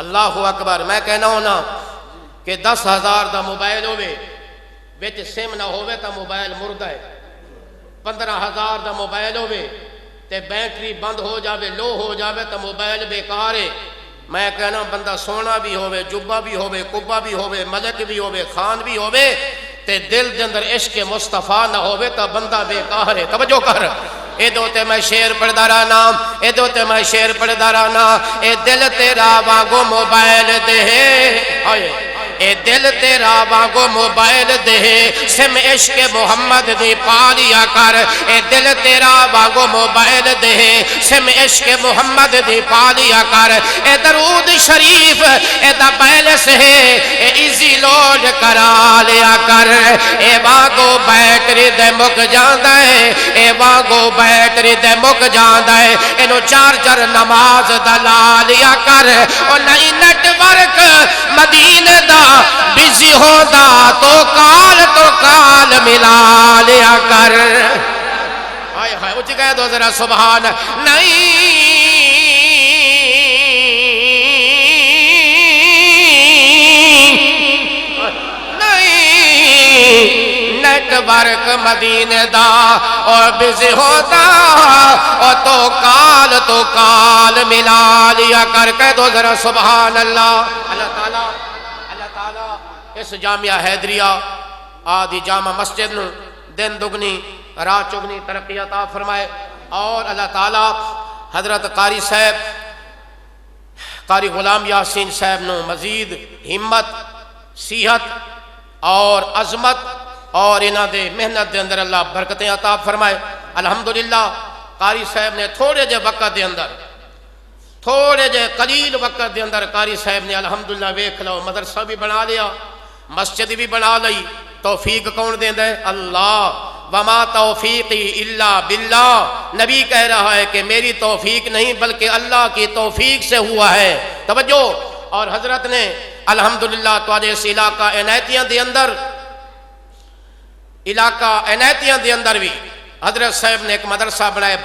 اللہ اکبر. میں کہنا ہوں نا کہ 10,000 دا موبائل ہوئے وچ سم نہ ہوئے تا موبائل مردہ ہے. 15,000 دا موبائل ہوئے تے بیٹری بند ہو جاوے لو ہو جاوے تا موبائل بیکار ہے. میں کہنا بندہ سونا بھی ہوئے جبہ بھی ہوئے کبہ بھی ہوئے ملک بھی ہوئے خان بھی ہوئے تے دل دے اندر عشق مصطفیٰ نہ ہوئے تا بندہ بیکار ہے. توجہ کر. اے دوتے میں شعر پڑھدا رہنا اے دوتے میں شعر پڑھدا رہنا. اے دل تیرا وانگو موبائل دے اے دل تیرا وانگو موبائل دے سم عشق محمد دی پالیا کر. اے دل تیرا وانگو موبائل دے سم عشق محمد دی پالیا کر. اے درود شریف اے دا بیلس ہے اے ایزی لوڈ کرا لیا کر. اے وانگو بیٹری دے مک جاندہ ہے اے وانگو بیٹری دے مک جاندہ ہے. انہوں چارجر نماز دلا لیا کر. اور نئی net work Medina the busy ہوتا تو کال ملا لیا کر. آئے ہائے اچھ گئے دو ذرا سبحان. نہیں نیٹ ورک مدینہ دا اور بزی ہوتا اور تو کال ملا لیا کر. کہہ دو ذرا سبحان اللہ. اللہ تعالیٰ اس جامعہ حیدریہ آدھی جامع مسجد نو دن دگنی رات چگنی ترقی عطا فرمائے. اور اللہ تعالیٰ حضرت قاری صاحب قاری غلام یاسین صاحب نو مزید ہمت صحت اور عظمت اور انہاں دے محنت دے اندر اللہ برکتیں عطا فرمائے. الحمدللہ قاری صاحب نے تھوڑے جے وقت دے اندر تھوڑے جے قلیل وقت دے اندر قاری صاحب نے الحمدللہ ویکھ لو مدرسہ بھی بنا لیا مسجد بھی بنا لئی. توفیق کون دیندہ ہے؟ اللہ. وما توفیقی الا باللہ. نبی کہہ رہا ہے کہ میری توفیق نہیں بلکہ اللہ کی توفیق سے ہوا ہے. توجہ. اور حضرت نے الحمدللہ تواجہ اس علاقہ عنایتیاں دے اندر بھی حضرت صاحب نے ایک مدرسہ بنائے.